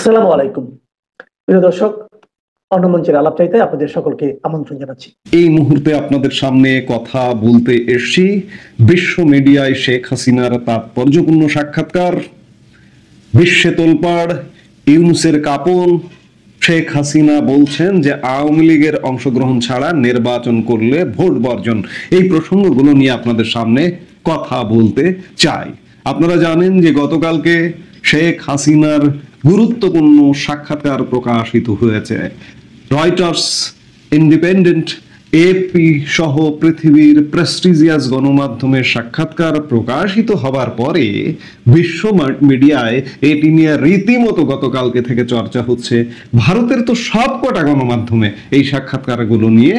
আসসালামু আলাইকুম প্রিয় দর্শক, অন্যমঞ্চের আলাপ চাইতে আপনাদের সকলকে আমন্ত্রণ জানাচ্ছি। এই মুহূর্তে আপনাদের সামনে কথা বলতে এসেছি বিশ্ব মিডিয়ায় শেখ হাসিনার তাৎপর্যপূর্ণ সাক্ষাৎকার, বিশ্বে তোলপাড়, ইউনূসের কাঁপন। শেখ হাসিনা বলছেন যে আওয়ামী লীগের অংশগ্রহণ ছাড়া নির্বাচন করলে ভোট বর্জন। এই প্রসঙ্গগুলো নিয়ে আপনাদের সামনে কথা বলতে চাই। আপনারা জানেন যে গতকালকে শেখ হাসিনার গুরুত্বপূর্ণ সাক্ষাৎকার প্রকাশিত হয়েছে। রয়টার্স, ইন্ডিপেন্ডেন্ট, এপি সহ পৃথিবীর প্রেস্টিজিয়াস গণমাধ্যমের সাক্ষাৎকার প্রকাশিত হবার পরে বিশ্ব মিডিয়ায় এটি নিয়ে রীতিমতো গতকালকে থেকে চর্চা হচ্ছে। ভারতের তো সবকটা গণমাধ্যমে এই সাক্ষাৎকারগুলো নিয়ে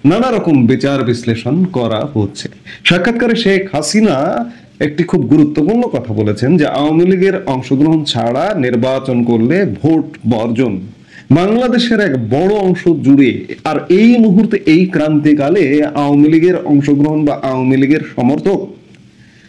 নানা রকম বিচার বিশ্লেষণ করা হচ্ছে। সাক্ষাৎকারে শেখ হাসিনা একটি খুব গুরুত্বপূর্ণ কথা বলেছেন যে আওয়ামী লীগের অংশগ্রহণ ছাড়া নির্বাচন করলে ভোট বর্জন। বাংলাদেশের এক বড় অংশ জুড়ে আর এই মুহূর্তে এই ক্রান্তিকালে আওয়ামী লীগের অংশগ্রহণ বা আওয়ামী লীগের সমর্থক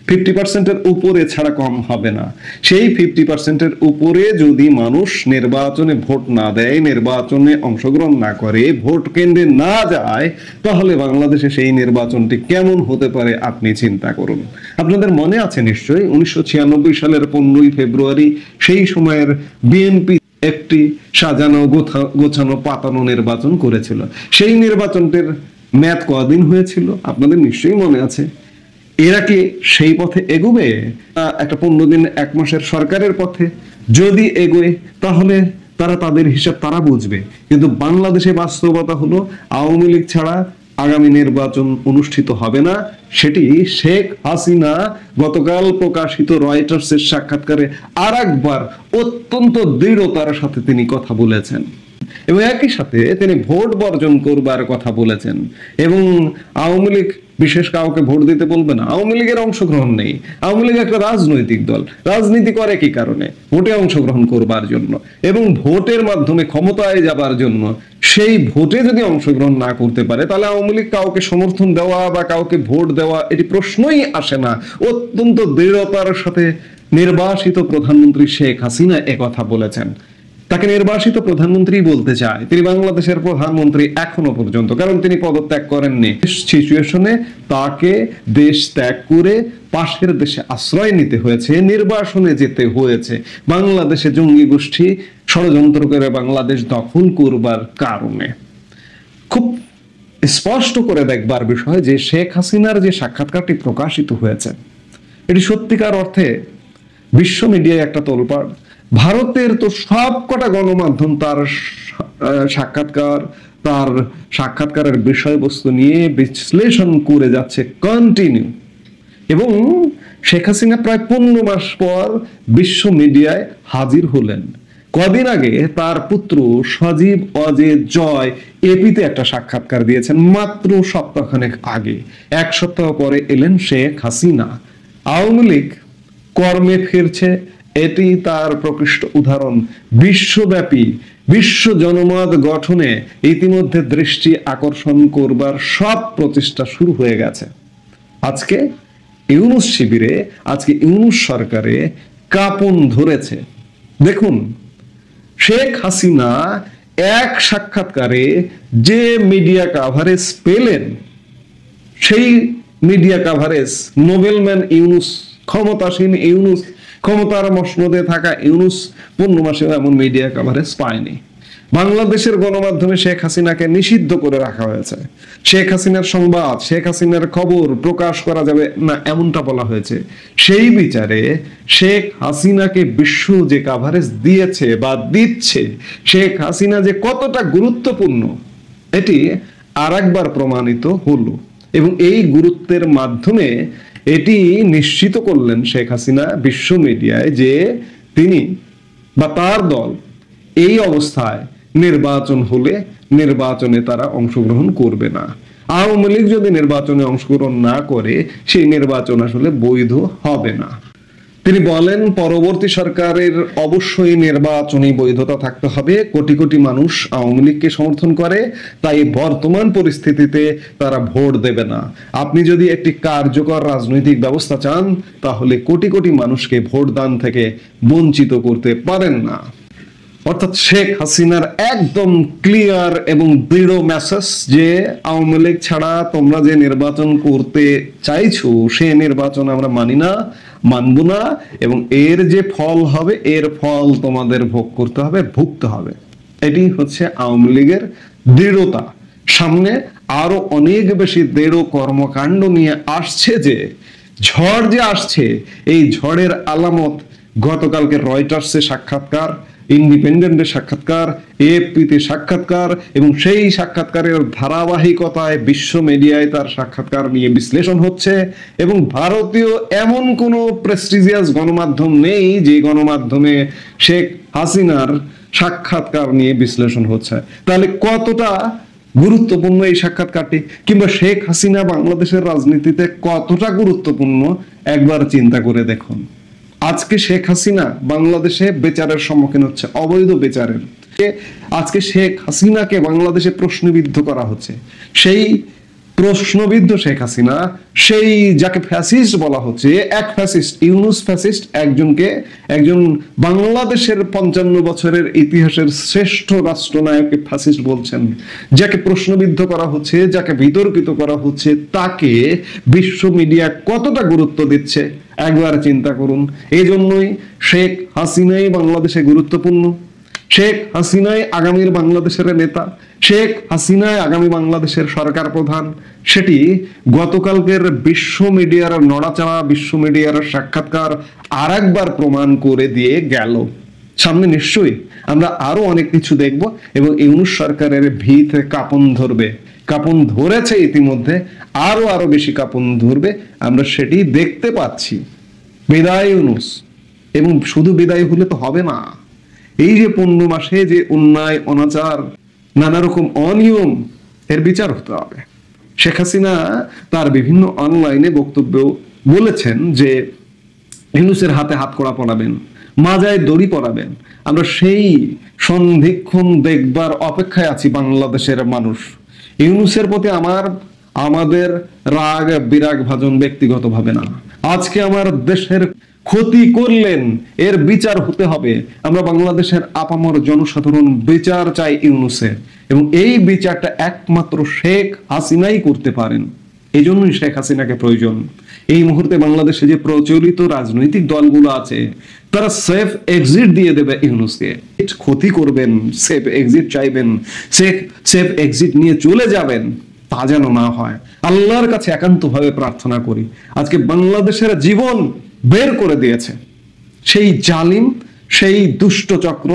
50%-এর উপরে ছাড়া কম হবে না। সেই 50%-এর উপরে যদি মানুষ নির্বাচনে ভোট না দেয়, নির্বাচনে অংশগ্রহণ না করে, ভোট কেন্দ্রে না যায়, তাহলে বাংলাদেশে সেই নির্বাচনটি কেমন হতে পারে আপনি চিন্তা করুন। আপনাদের মনে আছে নিশ্চয়ই 1996 সালের 15ই ফেব্রুয়ারি সেই সময়ের বিএনপি একটি সাজানো গোছানো পাতানো নির্বাচন করেছিল। সেই নির্বাচনটির মেয়াদ কদিন হয়েছিল আপনাদের নিশ্চয়ই মনে আছে। এরা কি সেই পথে এগোবে? একটা 15 দিন 1 মাসের সরকারের পথে যদি এগোয় তাহলে তারা তাদের হিসাব তারা বুঝবে। কিন্তু বাংলাদেশে বাস্তবতা হলো আওয়ামী লীগ ছাড়া আগামী নির্বাচন অনুষ্ঠিত হবে না। সেটি শেখ হাসিনা গতকাল প্রকাশিত রয়টার্সের সাক্ষাৎকারে আরেকবার অত্যন্ত দৃঢ়তার সাথে তিনি কথা বলেছেন এবং একই সাথে তিনি ভোট বর্জন করবার কথা বলেছেন এবং আওয়ামী লীগ বিশেষ কাউকে ভোট দিতে বলবে না। আওয়ামী লীগের অংশগ্রহণ নেই। আওয়ামী লীগ একটা রাজনৈতিক দল, রাজনীতি করে কি কারণে? ভোটে অংশগ্রহণ করবার জন্য এবং ভোটের মাধ্যমে ক্ষমতায় যাবার জন্য। সেই ভোটে যদি অংশগ্রহণ না করতে পারে তাহলে আওয়ামী লীগ কাউকে সমর্থন দেওয়া বা কাউকে ভোট দেওয়া এটি প্রশ্নই আসে না। অত্যন্ত দৃঢ়তার সাথে নির্বাসিত প্রধানমন্ত্রী শেখ হাসিনা একথা বলেছেন। তাকে নির্বাসিত প্রধানমন্ত্রী বলতে চায়, তিনি বাংলাদেশের প্রধানমন্ত্রী এখনো পর্যন্ত, কারণ তিনি পদত্যাগ করেননি। সিচুয়েশনে তাকে দেশ ত্যাগ করে পাশের দেশে আশ্রয় নিতে হয়েছে, নির্বাসনে যেতে হয়েছে বাংলাদেশে জঙ্গি গোষ্ঠী ষড়যন্ত্র করে বাংলাদেশ দখল করবার কারণে। খুব স্পষ্ট করে দেখবার বিষয় যে শেখ হাসিনার যে সাক্ষাৎকারটি প্রকাশিত হয়েছে এটি সত্যিকার অর্থে বিশ্ব মিডিয়ায় একটা তোলপাড়। ভারতের তো সবকটা গণমাধ্যম তার সাক্ষাৎকারের বিষয়বস্তু নিয়ে বিশ্লেষণ করে যাচ্ছে কন্টিনিউ। এবং শেখ হাসিনা প্রায় 15 মাস পর বিশ্ব মিডিয়ায় হাজির হলেন। কদিন আগে তার পুত্র সজীব অজয় জয় এপিতে একটা সাক্ষাৎকার দিয়েছেন, মাত্র সপ্তাহখানেক আগে। 1 সপ্তাহ পরে এলেন শেখ হাসিনা। আওয়ামী লীগ কর্মে ফিরছে, এটি তার প্রকৃষ্ট উদাহরণ। বিশ্বব্যাপী বিশ্ব জনমত গঠনে ইতিমধ্যে দৃষ্টি আকর্ষণ করবার সব প্রচেষ্টা শুরু হয়ে গেছে। আজকে ইউনূস শিবিরে, আজকে ইউনূস সরকারে কাঁপন ধরেছে। দেখুন, শেখ হাসিনা এক সাক্ষাৎকারে যে মিডিয়া কাভারেজ পেলেন, সেই মিডিয়া কাভারেজ নোবেলম্যান ইউনূস, ক্ষমতাসীন ইউনূস, ক্ষমতার মসনদে থাকা ইউনূস 15 মাসেও এমন মিডিয়া কাভারেজ পায়নি। বাংলাদেশের গণমাধ্যমে শেখ হাসিনাকে নিষিদ্ধ করে রাখা হয়েছে। শেখ হাসিনার সংবাদ, শেখ হাসিনার খবর প্রকাশ করা যাবে না এমনটা বলা হয়েছে। সেই বিচারে শেখ হাসিনাকে বিশ্ব যে কাভারেজ দিয়েছে বা দিচ্ছে, শেখ হাসিনা যে কতটা গুরুত্বপূর্ণ এটি আরেকবার প্রমাণিত হলো। এবং এই গুরুত্বের মাধ্যমে এটি নিশ্চিত করলেন শেখ হাসিনা বিশ্ব মিডিয়ায় যে তিনি বা তার দল এই অবস্থায় নির্বাচন হলে নির্বাচনে তারা অংশগ্রহণ করবে না। আওয়ামী লীগ যদি নির্বাচনে অংশগ্রহণ না করে সেই নির্বাচন আসলে বৈধ হবে না। তিনি বলেন পরবর্তী সরকারের অবশ্যই নির্বাচনী বৈধতা থাকতে হবে। কোটি কোটি মানুষ আওয়ামী লীগকে সমর্থন করে, তাই বর্তমান পরিস্থিতিতে তারা ভোট দেবে না। আপনি যদি একটি কার্যকর রাজনৈতিক ব্যবস্থা চান তাহলে কোটি কোটি মানুষকে ভোট দান থেকে বঞ্চিত করতে পারেন না। অর্থাৎ শেখ হাসিনার একদম ক্লিয়ার এবং দৃঢ় মেসেজ যে আওয়ামী লীগ ছাড়া তোমরা যে নির্বাচন করতে চাইছো সে নির্বাচন আমরা মানি না, মানব না, এবং এর যে ফল হবে এর ফল তোমাদের ভোগ করতে হবে, ভুগতে হবে। এটি হচ্ছে আওয়ামী লীগের দৃঢ়তা। সামনে আরো অনেক বেশি দৃঢ় কর্মকাণ্ড নিয়ে আসছে, যে ঝড় যে আসছে এই ঝড়ের আলামত গতকালকে রয়টার্সে সাক্ষাৎকার, ইন্ডিপেন্ডেন্টের সাক্ষাৎকার, এএফপিতে সাক্ষাৎকার, এবং সেই সাক্ষাৎকারের ধারাবাহিকতায় বিশ্ব মিডিয়ায় তার সাক্ষাৎকার নিয়ে বিশ্লেষণ হচ্ছে। এবং ভারতীয় এমন কোনো প্রেস্টিজিয়াস গণমাধ্যম নেই যে গণমাধ্যমে শেখ হাসিনার সাক্ষাৎকার নিয়ে বিশ্লেষণ হচ্ছে। তাহলে কতটা গুরুত্বপূর্ণ এই সাক্ষাৎকারটি, কিংবা শেখ হাসিনা বাংলাদেশের রাজনীতিতে কতটা গুরুত্বপূর্ণ একবার চিন্তা করে দেখুন। আজকে শেখ হাসিনা বাংলাদেশে বিচারের সম্মুখীন হচ্ছে, অবৈধ বিচারের। আজকে শেখ হাসিনাকে বাংলাদেশে প্রশ্নবিদ্ধ করা হচ্ছে। সেই প্রশ্নবিদ্ধ শেখ হাসিনা, সেই যাকে ফ্যাসিস্ট বলা হচ্ছে, এক ফ্যাসিস্ট, ইউনুস ফ্যাসিস্ট, একজন বাংলাদেশের 55 বছরের ইতিহাসের শ্রেষ্ঠ রাষ্ট্রনায়ককে ফ্যাসিস্ট বলছেন, যাকে প্রশ্নবিদ্ধ করা হচ্ছে, যাকে বিতর্কিত করা হচ্ছে, তাকে বিশ্ব মিডিয়া কতটা গুরুত্ব দিচ্ছে একবার চিন্তা করুন। এই জন্যই শেখ হাসিনাই বাংলাদেশে গুরুত্বপূর্ণ, শেখ হাসিনাই আগামীর বাংলাদেশের নেতা, শেখ হাসিনাই আগামী বাংলাদেশের সরকার প্রধান। সেটি গতকালকের বিশ্ব মিডিয়ার নড়াচড়া, বিশ্ব মিডিয়ার সাক্ষাৎকার আরেকবার প্রমাণ করে দিয়ে গেল। সামনে নিশ্চয়ই আমরা আরো অনেক কিছু দেখব, এবং ইউনূস সরকারের ভিত কাঁপন ধরবে, কাঁপন ধরেছে ইতিমধ্যে, আরো বেশি কাঁপন ধরবে, আমরা সেটি দেখতে পাচ্ছি। বিদায় ইউনূস। এবং শুধু বিদায় হলে তো হবে না, এই যে 15 মাসে যে অন্যায়, অনাচার, নানা রকম অনিয়ম, এর বিচার হতে হবে। শেখ হাসিনা তার বিভিন্ন অনলাইনে বক্তব্য বলেছেন যে ইউনূসের হাতে হাতকড়া পরাবেন, মাজায় দড়ি পরাবেন। আমরা সেই সন্ধিক্ষণ দেখবার অপেক্ষায় আছি বাংলাদেশের মানুষ। ইউনূসের প্রতি আমাদের রাগ বিরাগ ভাজন ব্যক্তিগতভাবে না, আজকে আমার দেশের ক্ষতি করলেন, এর বিচার হতে হবে। আমরা বাংলাদেশের আপামর জনসাধারণ বিচার চাই ইউনূসের, এবং এই বিচারটা একমাত্র শেখ হাসিনাই করতে পারেন। এই জন্যই শেখ হাসিনাকে প্রয়োজন। এই মুহূর্তে বাংলাদেশে যে প্রচলিত রাজনৈতিক দলগুলো আছে তারা সেফ এক্সিট দিয়ে দেবে ইউনূসকে। ক্ষতি করবেন, সেফ এক্সিট চাইবেন, সেফ এক্সিট নিয়ে চলে যাবেন, তা যেন না হয়। আল্লাহর কাছে একান্তভাবে প্রার্থনা করি, আজকে বাংলাদেশের জীবন বের করে দিয়েছে সেই জালিম, সেই দুষ্ট চক্র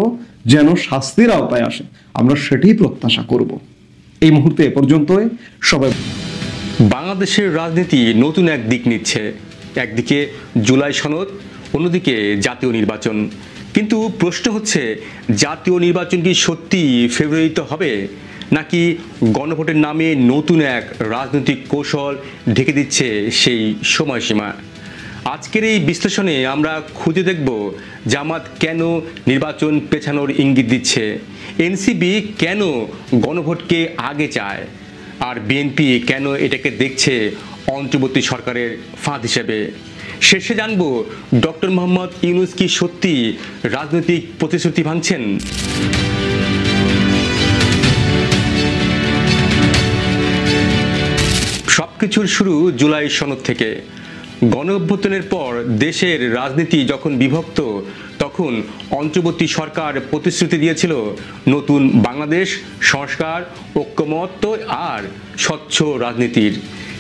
যেন শাস্তির আওতায় আসে, আমরা সেটাই প্রত্যাশা করব। এই মুহূর্তে এ পর্যন্তই। সবাই বাংলাদেশের রাজনীতি নতুন এক দিক নিচ্ছে। একদিকে জুলাই সনদ, অন্যদিকে জাতীয় নির্বাচন। কিন্তু প্রশ্ন হচ্ছে, জাতীয় নির্বাচন কি সত্যি ফেব্রুয়ারিতে হবে, নাকি গণভোটের নামে নতুন এক রাজনৈতিক কৌশল ঢেকে দিচ্ছে সেই সময়সীমা? আজকের এই বিশ্লেষণে আমরা খুঁজে দেখব জামাত কেন নির্বাচন পেছানোর ইঙ্গিত দিচ্ছে, এনসিপি কেন গণভোটকে আগে চায়, আর বিএনপি কেন এটাকে দেখছে অন্তর্বর্তী সরকারের ফাঁদ হিসেবে। শেষে জানব ডক্টর মোহাম্মদ ইউনূস কি সত্যি রাজনৈতিক প্রতিশ্রুতি ভাঙছেন। সবকিছুর শুরু জুলাই সনদ থেকে। গণ অভ্যুত্থানের পর দেশের রাজনীতি যখন বিভক্ত, তখন অন্তর্বর্তী সরকার প্রতিশ্রুতি দিয়েছিল নতুন বাংলাদেশ, সংস্কার, ঐক্যমত্য আর স্বচ্ছ রাজনীতির।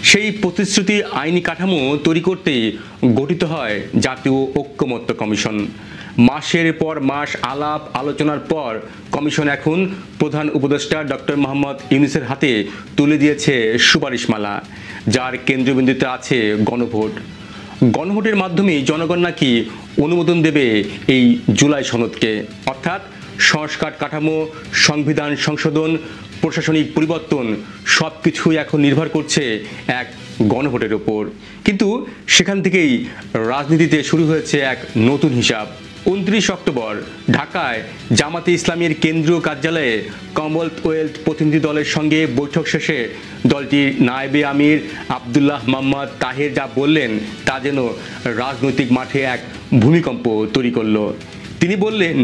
সেই প্রতিশ্রুতি আইনি কাঠামো তৈরি করতেই গঠিত হয় জাতীয় ঐক্যমত্য কমিশন। মাসের পর মাস আলাপ আলোচনার পর কমিশন এখন প্রধান উপদেষ্টা ডক্টর মোহাম্মদ ইউনূসের হাতে তুলে দিয়েছে সুপারিশমালা, যার কেন্দ্রবিন্দুতে আছে গণভোট। গণভোটের মাধ্যমে জনগণ নাকি অনুমোদন দেবে এই জুলাই সনদকে, অর্থাৎ সংস্কার কাঠামো, সংবিধান সংশোধন, প্রশাসনিক পরিবর্তন সবকিছুই এখন নির্ভর করছে এক গণভোটের ওপর। কিন্তু সেখান থেকেই রাজনীতিতে শুরু হয়েছে এক নতুন হিসাব। 29 অক্টোবর ঢাকায় জামাতে ইসলামীর কেন্দ্রীয় কার্যালয়ে কমনওয়েলথ প্রতিনিধি দলের সঙ্গে বৈঠক শেষে দলটির নায়েবে আমির আব্দুল্লাহ মোহাম্মদ তাহের যা বললেন তা যেন রাজনৈতিক মাঠে এক ভূমিকম্প তৈরি করল। তিনি বললেন,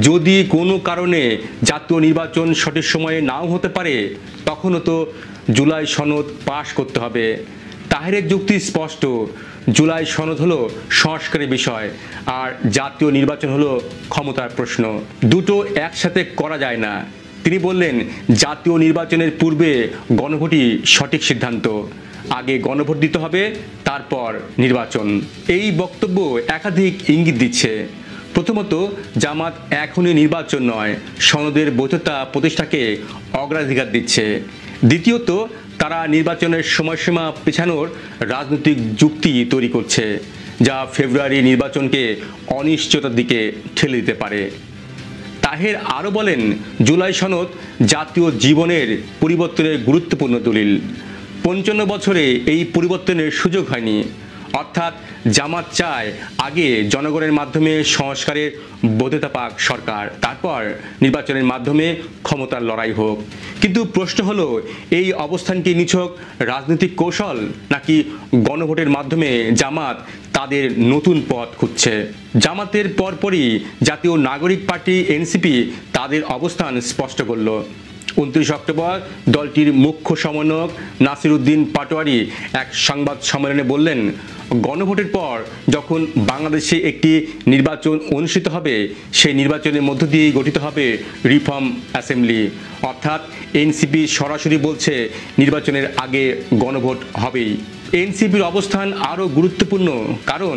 যদি কোনো কারণে জাতীয় নির্বাচন সঠিক সময়ে নাও হতে পারে, তখনও তো জুলাই সনদ পাশ করতে হবে। তাহেরের যুক্তি স্পষ্ট, জুলাই সনদ হলো সংস্কারের বিষয়, আর জাতীয় নির্বাচন হলো ক্ষমতার প্রশ্ন। দুটো একসাথে করা যায় না। তিনি বললেন, জাতীয় নির্বাচনের পূর্বে গণভোটই সঠিক সিদ্ধান্ত। আগে গণভোট দিতে হবে, তারপর নির্বাচন। এই বক্তব্য একাধিক ইঙ্গিত দিচ্ছে। প্রথমত, জামাত এখনই নির্বাচন নয়, সনদের বৈধতা প্রতিষ্ঠাকে অগ্রাধিকার দিচ্ছে। দ্বিতীয়ত, তারা নির্বাচনের সময়সীমা পেছানোর রাজনৈতিক যুক্তি তৈরি করছে, যা ফেব্রুয়ারি নির্বাচনকে অনিশ্চয়তার দিকে ঠেলে দিতে পারে। তাহের আরও বলেন, জুলাই সনদ জাতীয় জীবনের পরিবর্তনের গুরুত্বপূর্ণ দলিল। 55 বছরে এই পরিবর্তনের সুযোগ হয়নি। অর্থাৎ জামাত চায় আগে জনগণের মাধ্যমে সংস্কারের বৈধতা পাক সরকার, তারপর নির্বাচনের মাধ্যমে ক্ষমতার লড়াই হোক। কিন্তু প্রশ্ন হলো, এই অবস্থান কি নিছক রাজনৈতিক কৌশল, নাকি গণভোটের মাধ্যমে জামাত তাদের নতুন পথ খুঁজছে? জামাতের পরপরই জাতীয় নাগরিক পার্টি এনসিপি তাদের অবস্থান স্পষ্ট করল। 29 অক্টোবর দলটির মুখ্য সমন্বয়ক নাসির উদ্দিন পাটোয়ারি এক সংবাদ সম্মেলনে বললেন, গণভোটের পর যখন বাংলাদেশে একটি নির্বাচন অনুষ্ঠিত হবে, সেই নির্বাচনের মধ্য দিয়েই গঠিত হবে রিফর্ম অ্যাসেম্বলি। অর্থাৎ এনসিপি সরাসরি বলছে নির্বাচনের আগে গণভোট হবেই। এনসিপির অবস্থান আরও গুরুত্বপূর্ণ, কারণ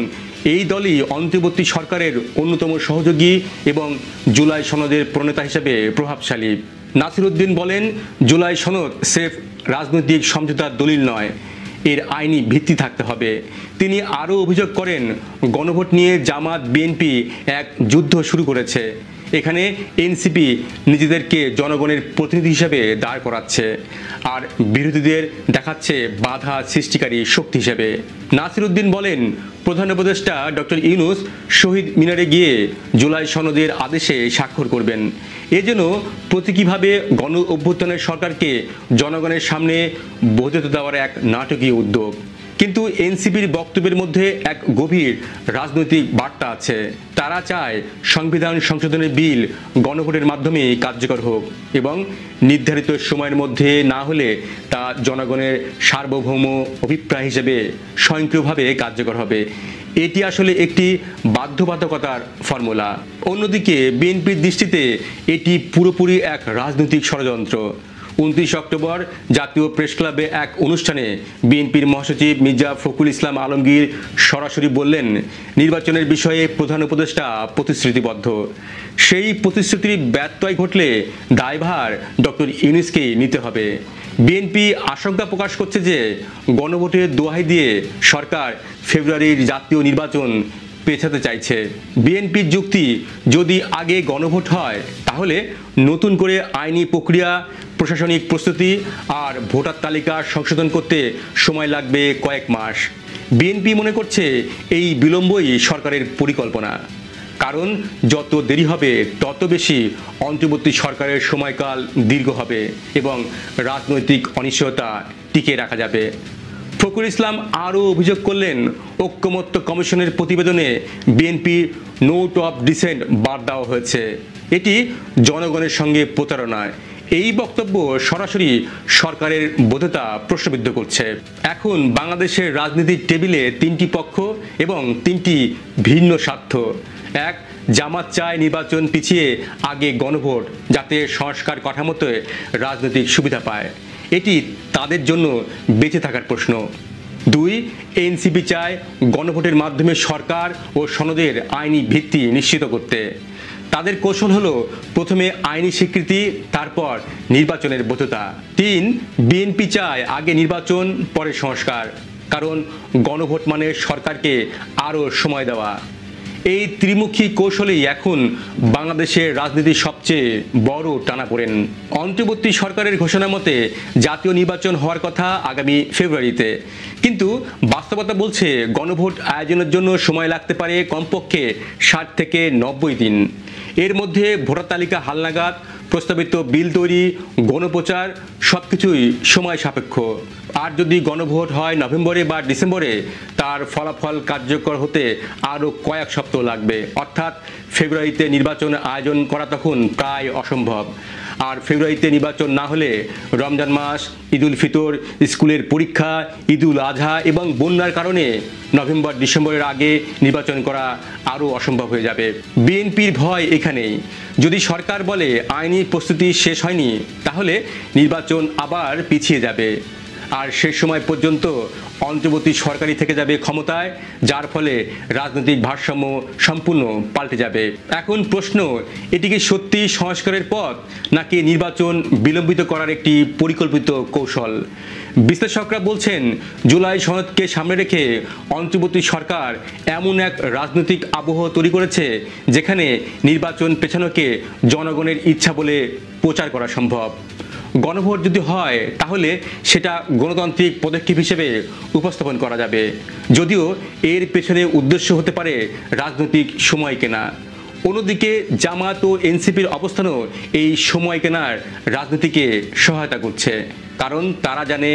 এই দলই অন্তর্বর্তী সরকারের অন্যতম সহযোগী এবং জুলাই সনদের প্রণেতা হিসেবে প্রভাবশালী। নাসির উদ্দিন বলেন, জুলাই সনদ স্রেফ রাজনৈতিক সমঝোতার দলিল নয়, এর আইনি ভিত্তি থাকতে হবে। তিনি আরও অভিযোগ করেন, গণভোট নিয়ে জামাত বিএনপি এক যুদ্ধ শুরু করেছে। এখানে এনসিপি নিজেদেরকে জনগণের প্রতিনিধি হিসেবে দাঁড় করাচ্ছে, আর বিরোধীদের দেখাচ্ছে বাধা সৃষ্টিকারী শক্তি হিসেবে। নাসির উদ্দিন বলেন, প্রধান উপদেষ্টা ডক্টর ইউনূস শহীদ মিনারে গিয়ে জুলাই সনদের আদেশে স্বাক্ষর করবেন। এ যেন প্রতীকীভাবে গণ অভ্যুত্থানের সরকারকে জনগণের সামনে বৈধতা দেওয়ার এক নাটকীয় উদ্যোগ। কিন্তু এনসিপির বক্তব্যের মধ্যে এক গভীর রাজনৈতিক বার্তা আছে। তারা চায় সংবিধান সংশোধনের বিল গণভোটের মাধ্যমে কার্যকর হোক, এবং নির্ধারিত সময়ের মধ্যে না হলে তা জনগণের সার্বভৌম অভিপ্রায় হিসেবে স্বয়ংক্রিয়ভাবে কার্যকর হবে। এটি আসলে একটি বাধ্যবাধকতার ফর্মুলা। অন্যদিকে বিএনপির দৃষ্টিতে এটি পুরোপুরি এক রাজনৈতিক ষড়যন্ত্র। 29 অক্টোবর জাতীয় প্রেস ক্লাবে এক অনুষ্ঠানে বিএনপির মহাসচিব মির্জা ফখরুল ইসলাম আলমগীর সরাসরি বললেন, নির্বাচনের বিষয়ে প্রধান উপদেষ্টা প্রতিশ্রুতিবদ্ধ। সেই প্রতিশ্রুতির ব্যত্যয় ঘটলে দায়ভার ডক্টর ইউনূসকেই নিতে হবে। বিএনপি আশঙ্কা প্রকাশ করছে যে গণভোটের দোহাই দিয়ে সরকার ফেব্রুয়ারির জাতীয় নির্বাচন পেছাতে চাইছে। বিএনপির যুক্তি, যদি আগে গণভোট হয় তাহলে নতুন করে আইনি প্রক্রিয়া, প্রশাসনিক প্রস্তুতি আর ভোটার তালিকা সংশোধন করতে সময় লাগবে কয়েক মাস। বিএনপি মনে করছে এই বিলম্বই সরকারের পরিকল্পনা, কারণ যত দেরি হবে তত বেশি অন্তর্বর্তী সরকারের সময়কাল দীর্ঘ হবে এবং রাজনৈতিক অনিশ্চয়তা টিকিয়ে রাখা যাবে। ফখরুল ইসলাম আরও অভিযোগ করলেন, ঐকমত্য কমিশনের প্রতিবেদনে বিএনপির নোট অফ ডিসেন্ট বাদ দেওয়া হয়েছে। এটি জনগণের সঙ্গে প্রতারণায়। এই বক্তব্য সরাসরি সরকারের বৈধতা প্রশ্নবিদ্ধ করছে। এখন বাংলাদেশের রাজনীতির টেবিলে তিনটি পক্ষ এবং তিনটি ভিন্ন স্বার্থ। এক, জামাত চায় নির্বাচন পিছিয়ে আগে গণভোট, যাতে সংস্কার কাঠামোতে রাজনৈতিক সুবিধা পায়। এটি তাদের জন্য বেঁচে থাকার প্রশ্ন। দুই, এনসিপি চায় গণভোটের মাধ্যমে সরকার ও সনদের আইনি ভিত্তি নিশ্চিত করতে। তাদের কৌশল হলো প্রথমে আইনি স্বীকৃতি, তারপর নির্বাচনের বৈধতা। তিন, বিএনপি চায় আগে নির্বাচন পরে সংস্কার, কারণ গণভোট মানে সরকারকে আরও সময় দেওয়া। এই ত্রিমুখী কৌশলেই এখন বাংলাদেশের রাজনীতির সবচেয়ে বড় টানাপোড়েন। অন্তর্বর্তী সরকারের ঘোষণা মতে জাতীয় নির্বাচন হওয়ার কথা আগামী ফেব্রুয়ারিতে, কিন্তু বাস্তবতা বলছে গণভোট আয়োজনের জন্য সময় লাগতে পারে কমপক্ষে 60 থেকে 90 দিন। এর মধ্যে ভোটার তালিকা হালনাগাদ, প্রস্তাবিত বিল তৈরি, গণপ্রচার সবকিছুই সময় সাপেক্ষ। আর যদি গণভোট হয় নভেম্বরে বা ডিসেম্বরে, তার ফলাফল কার্যকর হতে আরও কয়েক সপ্তাহ লাগবে। অর্থাৎ ফেব্রুয়ারিতে নির্বাচন আয়োজন করা তখন প্রায় অসম্ভব। আর ফেব্রুয়ারিতে নির্বাচন না হলে রমজান মাস, ঈদুল ফিতর, স্কুলের পরীক্ষা, ঈদুল আজহা এবং বন্যার কারণে নভেম্বর ডিসেম্বরের আগে নির্বাচন করা আরও অসম্ভব হয়ে যাবে। বিএনপির ভয় এখানেই, যদি সরকার বলে আইনি প্রস্তুতি শেষ হয়নি, তাহলে নির্বাচন আবার পিছিয়ে যাবে। আর শেষ সময় পর্যন্ত অন্তর্বর্তী সরকারই থেকে যাবে ক্ষমতায়, যার ফলে রাজনৈতিক ভারসাম্য সম্পূর্ণ পাল্টে যাবে। এখন প্রশ্ন, এটি কি সত্যি সংস্কারের পথ, নাকি নির্বাচন বিলম্বিত করার একটি পরিকল্পিত কৌশল? বিশ্লেষকরা বলছেন, জুলাই সনদকে সামনে রেখে অন্তর্বর্তী সরকার এমন এক রাজনৈতিক আবহ তৈরি করেছে যেখানে নির্বাচন পেছানোকে জনগণের ইচ্ছা বলে প্রচার করা সম্ভব। গণভোট যদি হয় তাহলে সেটা গণতান্ত্রিক পদক্ষেপ হিসেবে উপস্থাপন করা যাবে, যদিও এর পেছনে উদ্দেশ্য হতে পারে রাজনৈতিক সময় কেনা। অন্যদিকে জামাত ও এনসিপির অবস্থানও এই সময় কেনার রাজনীতিকে সহায়তা করছে, কারণ তারা জানে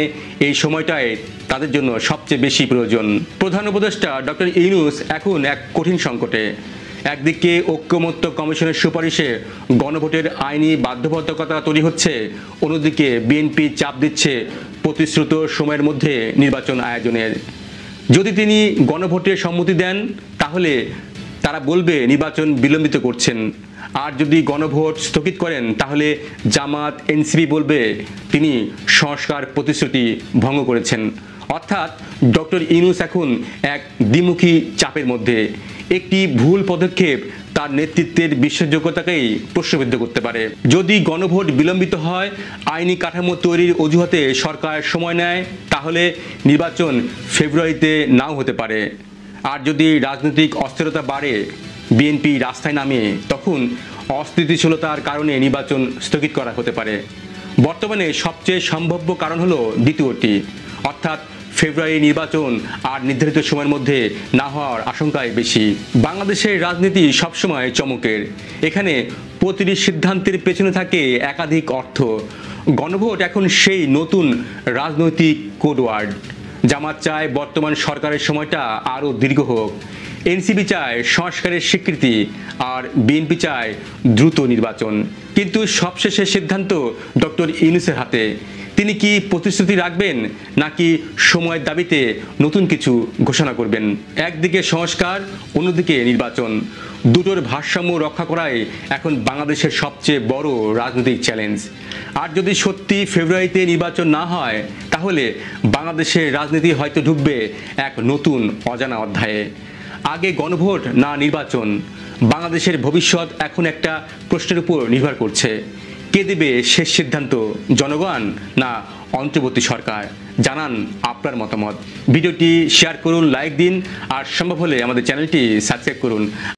এই সময়টাই তাদের জন্য সবচেয়ে বেশি প্রয়োজন। প্রধান উপদেষ্টা ডক্টর ইউনূস এখন এক কঠিন সংকটে। একদিকে ঐকমত্য কমিশনের সুপারিশে গণভোটের আইনি বাধ্যবাধকতা তৈরি হচ্ছে, অন্যদিকে বিএনপি চাপ দিচ্ছে প্রতিশ্রুত সময়ের মধ্যে নির্বাচন আয়োজনের। যদি তিনি গণভোটে সম্মতি দেন তাহলে তারা বলবে নির্বাচন বিলম্বিত করছেন, আর যদি গণভোট স্থগিত করেন তাহলে জামাত এনসিপি বলবে তিনি সংস্কার প্রতিশ্রুতি ভঙ্গ করেছেন। অর্থাৎ ডক্টর ইউনূস এখন এক দ্বিমুখী চাপের মধ্যে। একটি ভুল পদক্ষেপ তার নেতৃত্বের বিশ্বাসযোগ্যতাকেই প্রশ্নবিদ্ধ করতে পারে। যদি গণভোট বিলম্বিত হয়, আইনি কাঠামো তৈরির অজুহাতে সরকার সময় নেয়, তাহলে নির্বাচন ফেব্রুয়ারিতে নাও হতে পারে। আর যদি রাজনৈতিক অস্থিরতা বাড়ে, বিএনপি রাস্তায় নামে, তখন অস্থিতিশীলতার কারণে নির্বাচন স্থগিত করা হতে পারে। বর্তমানে সবচেয়ে সম্ভাব্য কারণ হলো দ্বিতীয়টি, অর্থাৎ ফেব্রুয়ারি নির্বাচন আর নির্ধারিত সময়ের মধ্যে না হওয়ার আশঙ্কাই বেশি। বাংলাদেশের রাজনীতি সবসময় চমকের। এখানে প্রতিটি সিদ্ধান্তের পেছনে থাকে একাধিক অর্থ। গণভোট এখন সেই নতুন রাজনৈতিক কোডওয়ার্ড। জামাত চায় বর্তমান সরকারের সময়টা আরও দীর্ঘ হোক, এনসিপি চায় সংস্কারের স্বীকৃতি, আর বিএনপি চায় দ্রুত নির্বাচন। কিন্তু সবশেষে সিদ্ধান্ত ডক্টর ইউনূসের হাতে। তিনি কি প্রতিশ্রুতি রাখবেন, নাকি সময়ের দাবিতে নতুন কিছু ঘোষণা করবেন? একদিকে সংস্কার, অন্যদিকে নির্বাচন, দুটোর ভারসাম্য রক্ষা করাই এখন বাংলাদেশের সবচেয়ে বড় রাজনৈতিক চ্যালেঞ্জ। আর যদি সত্যি ফেব্রুয়ারিতে নির্বাচন না হয়, তাহলে বাংলাদেশের রাজনীতি হয়তো ঢুকবে এক নতুন অজানা অধ্যায়ে। আগে গণভোট না নির্বাচন, বাংলাদেশের ভবিষ্যৎ এখন একটা প্রশ্নের উপর নির্ভর করছে। কে দেবে শেষ সিদ্ধান্ত, জনগণ না অন্তর্বর্তী সরকার? জানান আপনার মতামত। ভিডিওটি শেয়ার করুন, লাইক দিন, আর সম্ভব হলে আমাদের চ্যানেলটি সাবস্ক্রাইব করুন।